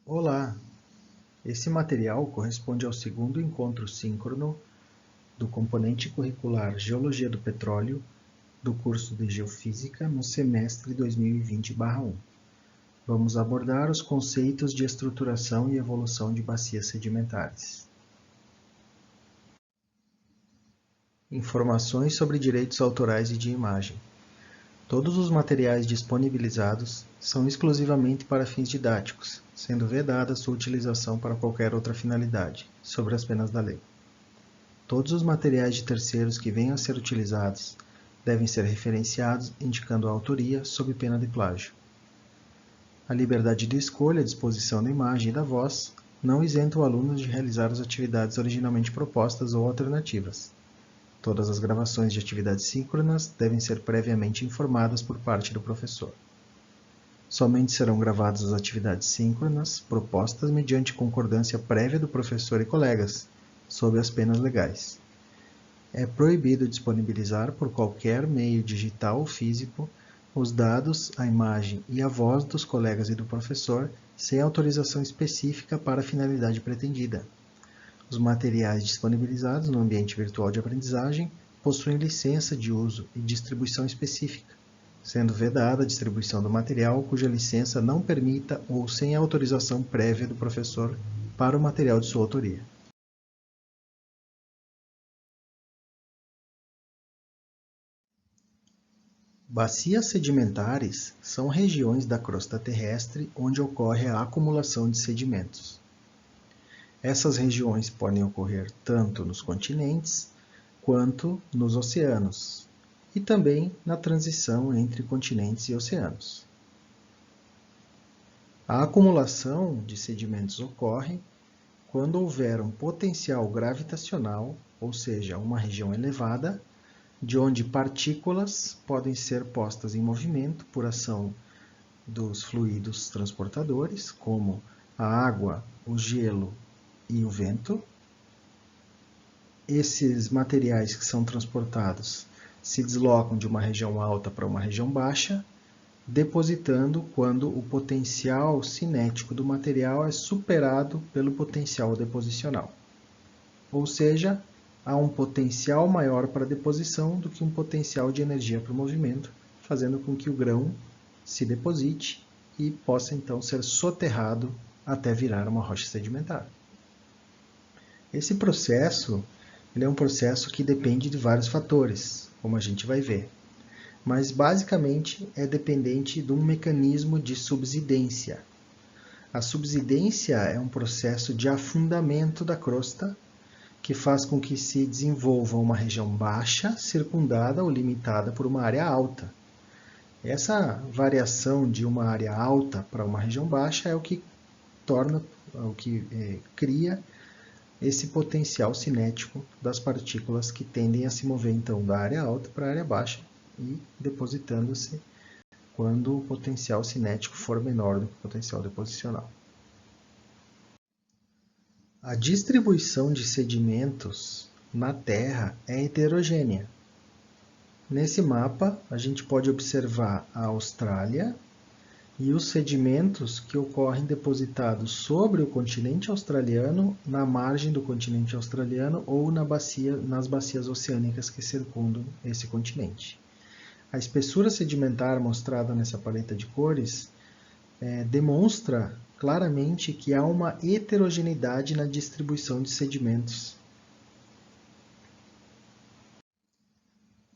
Olá! Esse material corresponde ao segundo encontro síncrono do componente curricular Geologia do Petróleo do curso de Geofísica no semestre 2020/1. Vamos abordar os conceitos de estruturação e evolução de bacias sedimentares. Informações sobre direitos autorais e de imagem. Todos os materiais disponibilizados são exclusivamente para fins didáticos, sendo vedada sua utilização para qualquer outra finalidade, sob as penas da lei. Todos os materiais de terceiros que venham a ser utilizados devem ser referenciados, indicando a autoria, sob pena de plágio. A liberdade de escolha, disposição da imagem e da voz não isenta o aluno de realizar as atividades originalmente propostas ou alternativas. Todas as gravações de atividades síncronas devem ser previamente informadas por parte do professor. Somente serão gravadas as atividades síncronas propostas mediante concordância prévia do professor e colegas, sob as penas legais. É proibido disponibilizar por qualquer meio digital ou físico os dados, a imagem e a voz dos colegas e do professor sem autorização específica para a finalidade pretendida. Os materiais disponibilizados no ambiente virtual de aprendizagem possuem licença de uso e distribuição específica, sendo vedada a distribuição do material cuja licença não permita ou sem autorização prévia do professor para o material de sua autoria. Bacias sedimentares são regiões da crosta terrestre onde ocorre a acumulação de sedimentos. Essas regiões podem ocorrer tanto nos continentes quanto nos oceanos, e também na transição entre continentes e oceanos. A acumulação de sedimentos ocorre quando houver um potencial gravitacional, ou seja, uma região elevada, de onde partículas podem ser postas em movimento por ação dos fluidos transportadores, como a água, o gelo e o vento. Esses materiais que são transportados se deslocam de uma região alta para uma região baixa, depositando quando o potencial cinético do material é superado pelo potencial deposicional. Ou seja, há um potencial maior para deposição do que um potencial de energia para o movimento, fazendo com que o grão se deposite e possa então ser soterrado até virar uma rocha sedimentar. Esse processo é um processo que depende de vários fatores, como a gente vai ver, mas basicamente é dependente de um mecanismo de subsidência. A subsidência é um processo de afundamento da crosta que faz com que se desenvolva uma região baixa, circundada ou limitada por uma área alta. Essa variação de uma área alta para uma região baixa é o que cria esse potencial cinético das partículas que tendem a se mover então da área alta para a área baixa e depositando-se quando o potencial cinético for menor do que o potencial deposicional. A distribuição de sedimentos na Terra é heterogênea. Nesse mapa, a gente pode observar a Austrália e os sedimentos que ocorrem depositados sobre o continente australiano, na margem do continente australiano ou nas bacias oceânicas que circundam esse continente. A espessura sedimentar mostrada nessa paleta de cores demonstra claramente que há uma heterogeneidade na distribuição de sedimentos.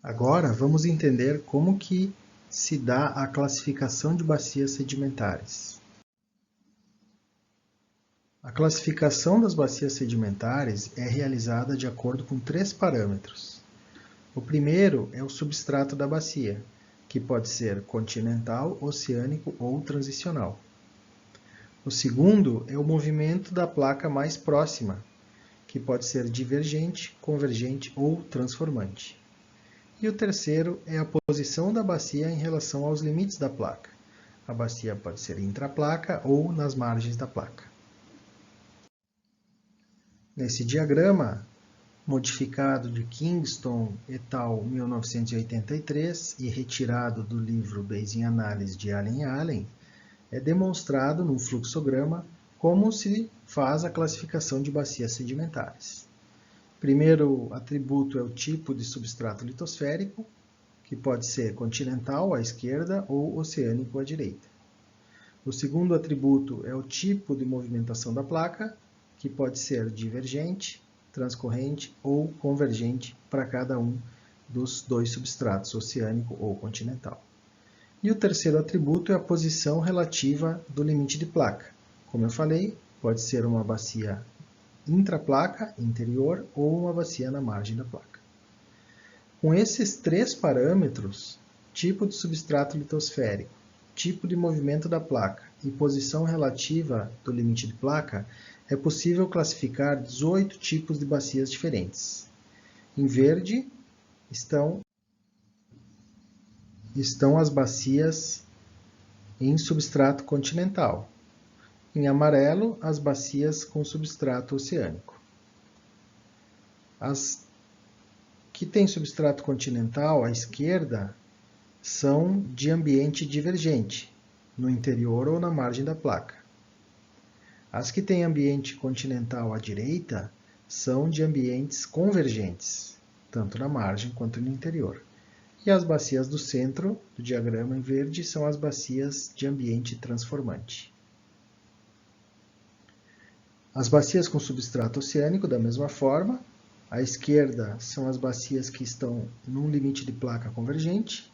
Agora vamos entender como que se dá a classificação de bacias sedimentares. A classificação das bacias sedimentares é realizada de acordo com 3 parâmetros. O primeiro é o substrato da bacia, que pode ser continental, oceânico ou transicional. O segundo é o movimento da placa mais próxima, que pode ser divergente, convergente ou transformante. E o terceiro é a posição da bacia em relação aos limites da placa. A bacia pode ser intraplaca ou nas margens da placa. Nesse diagrama, modificado de Kingston et al. 1983 e retirado do livro Bayesian Analysis de Allen e Allen, é demonstrado num fluxograma Como se faz a classificação de bacias sedimentares? Primeiro atributo é o tipo de substrato litosférico, que pode ser continental à esquerda ou oceânico à direita. O segundo atributo é o tipo de movimentação da placa, que pode ser divergente, transcorrente ou convergente para cada um dos dois substratos, oceânico ou continental. E o terceiro atributo é a posição relativa do limite de placa. Como eu falei, pode ser uma bacia intraplaca, interior, ou uma bacia na margem da placa. Com esses três parâmetros, tipo de substrato litosférico, tipo de movimento da placa e posição relativa do limite de placa, é possível classificar 18 tipos de bacias diferentes. Em verde estão as bacias em substrato continental. Em amarelo, as bacias com substrato oceânico. As que têm substrato continental à esquerda são de ambiente divergente, no interior ou na margem da placa. As que têm ambiente continental à direita são de ambientes convergentes, tanto na margem quanto no interior. E as bacias do centro do diagrama em verde são as bacias de ambiente transformante. As bacias com substrato oceânico, da mesma forma, à esquerda são as bacias que estão num limite de placa convergente,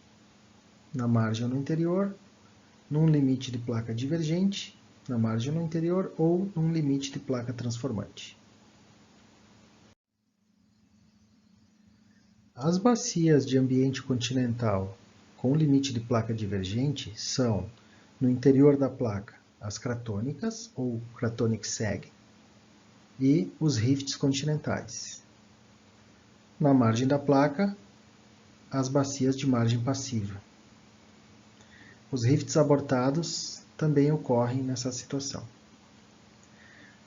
na margem ou no interior, num limite de placa divergente, na margem ou no interior, ou num limite de placa transformante. As bacias de ambiente continental com limite de placa divergente são, no interior da placa, as cratônicas, ou cratonic seg, e os rifts continentais. Na margem da placa, as bacias de margem passiva. Os rifts abortados também ocorrem nessa situação.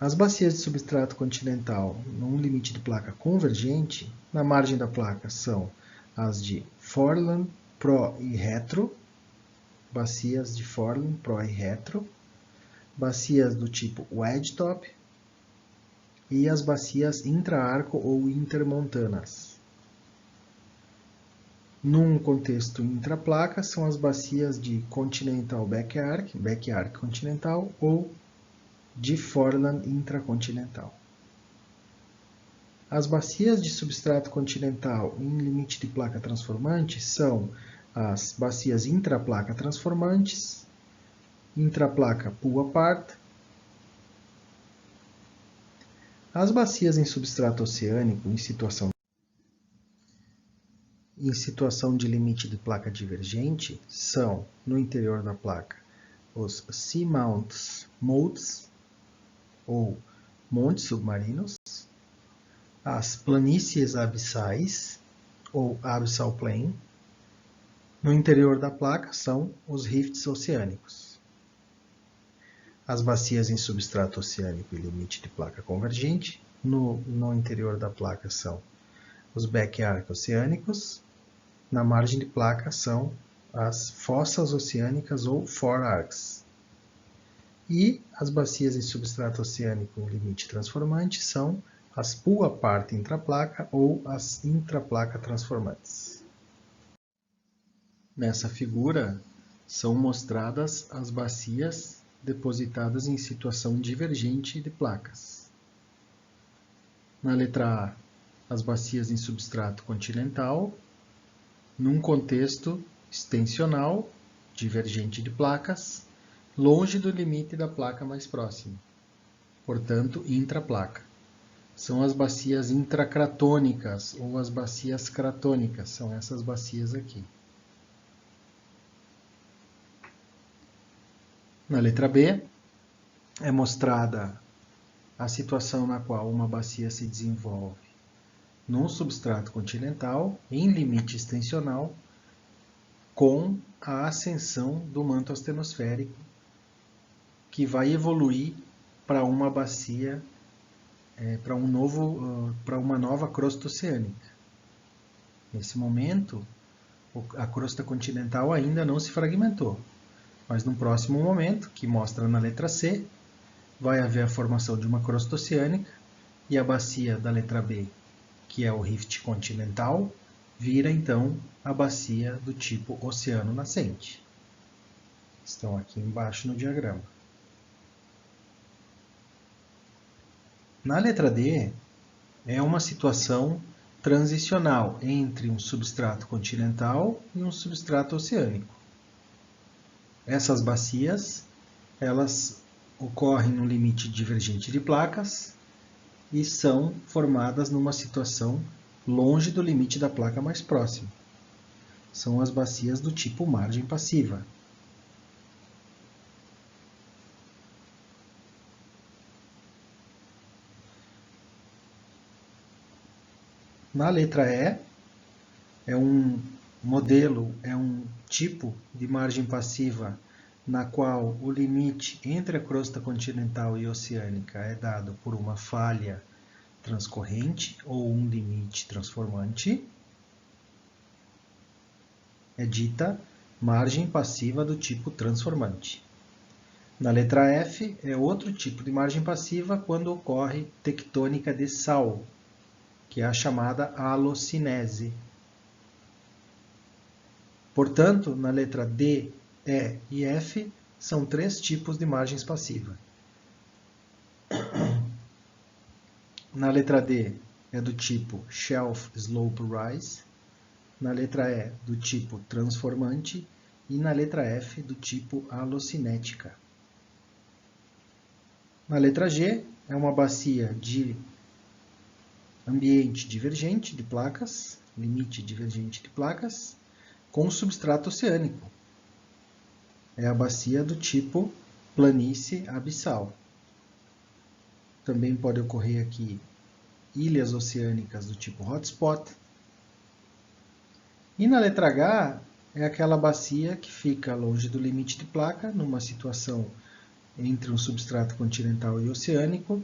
As bacias de substrato continental num limite de placa convergente, na margem da placa são as de foreland, pro e retro, bacias de foreland, pro e retro, bacias do tipo wedge top e as bacias intra-arco ou intermontanas. Num contexto intraplaca, são as bacias de continental back-arc continental ou de foreland intracontinental. As bacias de substrato continental em limite de placa transformante são as bacias intraplaca transformantes, intraplaca pull apart. As bacias em substrato oceânico em situação de limite de placa divergente são, no interior da placa, os seamounts moats, ou montes submarinos, as planícies abissais, ou abyssal plain. No interior da placa são os rifts oceânicos. As bacias em substrato oceânico e limite de placa convergente, no interior da placa são os back-arc oceânicos. Na margem de placa são as fossas oceânicas ou fore-arcs. E as bacias em substrato oceânico limite transformante são as pull apart intraplaca ou as intraplaca transformantes. Nessa figura são mostradas as bacias depositadas em situação divergente de placas. Na letra A, as bacias em substrato continental, num contexto extensional, divergente de placas, longe do limite da placa mais próxima, portanto, intraplaca. São as bacias intracratônicas ou as bacias cratônicas, são essas bacias aqui. Na letra B, é mostrada a situação na qual uma bacia se desenvolve num substrato continental, em limite extensional, com a ascensão do manto astenosférico, que vai evoluir para uma bacia, para uma nova crosta oceânica. Nesse momento, a crosta continental ainda não se fragmentou, mas no próximo momento, que mostra na letra C, vai haver a formação de uma crosta oceânica e a bacia da letra B, que é o rift continental, vira então a bacia do tipo oceano nascente. Estão aqui embaixo no diagrama. Na letra D, é uma situação transicional entre um substrato continental e um substrato oceânico. Essas bacias, elas ocorrem no limite divergente de placas e são formadas numa situação longe do limite da placa mais próxima. São as bacias do tipo margem passiva. Na letra E, é um modelo, é um tipo de margem passiva na qual o limite entre a crosta continental e oceânica é dado por uma falha transcorrente ou um limite transformante. É dita margem passiva do tipo transformante. Na letra F, é outro tipo de margem passiva quando ocorre tectônica de sal, que é a chamada halocinese. Portanto, na letra D, E e F, são três tipos de margens passivas. Na letra D, é do tipo Shelf Slope Rise. Na letra E, do tipo transformante. E na letra F, do tipo halocinética. Na letra G, é uma bacia de ambiente divergente de placas, limite divergente de placas, com substrato oceânico. É a bacia do tipo planície abissal. Também pode ocorrer aqui ilhas oceânicas do tipo hotspot. E na letra H, é aquela bacia que fica longe do limite de placa, numa situação entre um substrato continental e oceânico,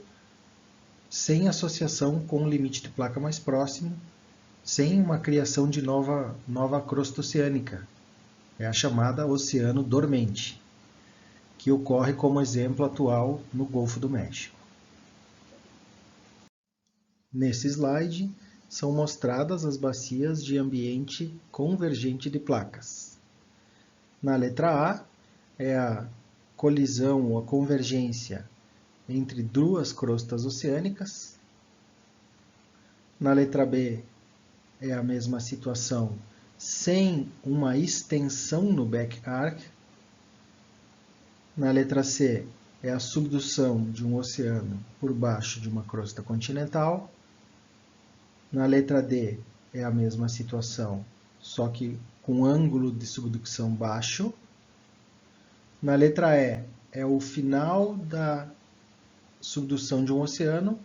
sem associação com o limite de placa mais próximo, sem uma criação de nova crosta oceânica. É a chamada oceano dormente, que ocorre como exemplo atual no Golfo do México. Nesse slide, são mostradas as bacias de ambiente convergente de placas. Na letra A, é a colisão ou a convergência entre duas crostas oceânicas. Na letra B, é a mesma situação, sem uma extensão no back arc. Na letra C, é a subdução de um oceano por baixo de uma crosta continental. Na letra D, é a mesma situação, só que com ângulo de subducção baixo. Na letra E, é o final da subdução de um oceano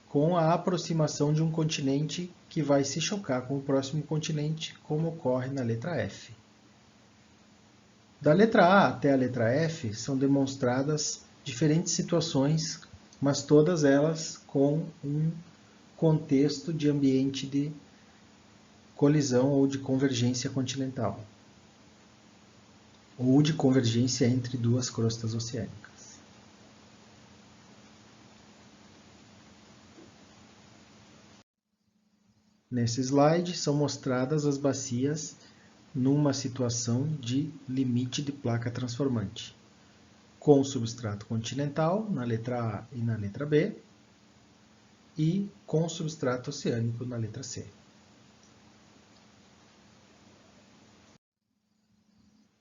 com a aproximação de um continente que vai se chocar com o próximo continente, como ocorre na letra F. Da letra A até a letra F são demonstradas diferentes situações, mas todas elas com um contexto de ambiente de colisão ou de convergência continental, ou de convergência entre duas crostas oceânicas. Nesse slide são mostradas as bacias numa situação de limite de placa transformante, com substrato continental na letra A e na letra B, e com substrato oceânico na letra C.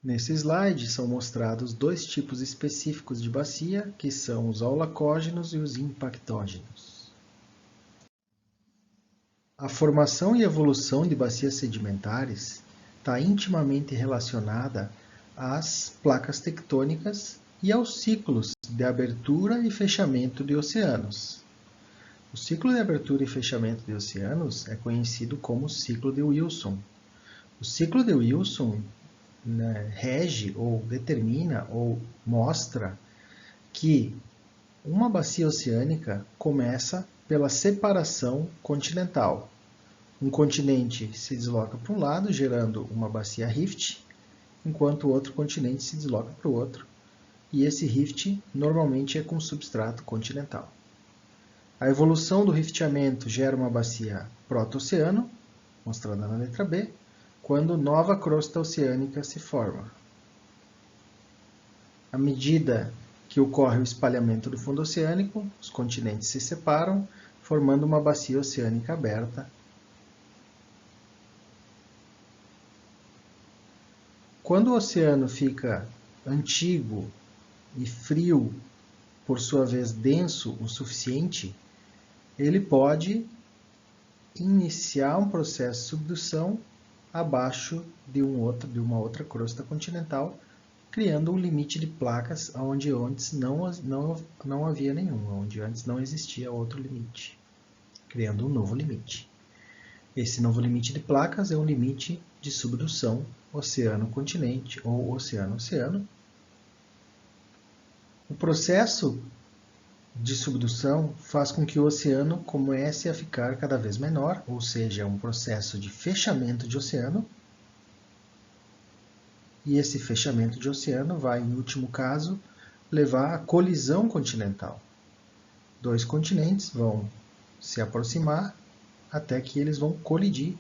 Nesse slide são mostrados dois tipos específicos de bacia, que são os aulacógenos e os impactógenos. A formação e evolução de bacias sedimentares está intimamente relacionada às placas tectônicas e aos ciclos de abertura e fechamento de oceanos. O ciclo de abertura e fechamento de oceanos é conhecido como ciclo de Wilson. O ciclo de Wilson rege ou determina ou mostra que uma bacia oceânica começa pela separação continental. Um continente se desloca para um lado, gerando uma bacia rift, enquanto o outro continente se desloca para o outro, e esse rift normalmente é com substrato continental. A evolução do rifteamento gera uma bacia proto-oceano, mostrada na letra B, quando nova crosta oceânica se forma. À medida que ocorre o espalhamento do fundo oceânico, os continentes se separam, formando uma bacia oceânica aberta. Quando o oceano fica antigo e frio, por sua vez denso o suficiente, ele pode iniciar um processo de subdução abaixo de uma outra crosta continental, criando um limite de placas onde antes não havia nenhum, onde antes não existia outro limite, criando um novo limite. Esse novo limite de placas é um limite de subdução oceano-continente ou oceano-oceano. O processo de subdução faz com que o oceano comece a ficar cada vez menor, ou seja, é um processo de fechamento de oceano. E esse fechamento de oceano vai, em último caso, levar à colisão continental. Dois continentes vão se aproximar até que eles vão colidir,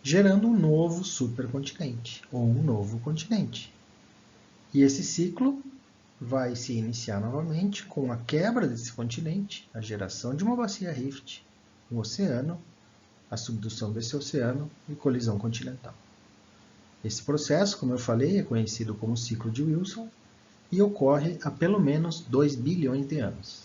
gerando um novo supercontinente, ou um novo continente. E esse ciclo vai se iniciar novamente com a quebra desse continente, a geração de uma bacia rift, um oceano, a subdução desse oceano e colisão continental. Esse processo, como eu falei, é conhecido como ciclo de Wilson e ocorre há pelo menos 2 bilhões de anos.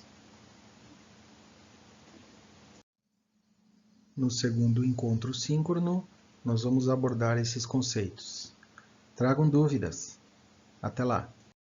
No segundo encontro síncrono, nós vamos abordar esses conceitos. Tragam dúvidas. Até lá!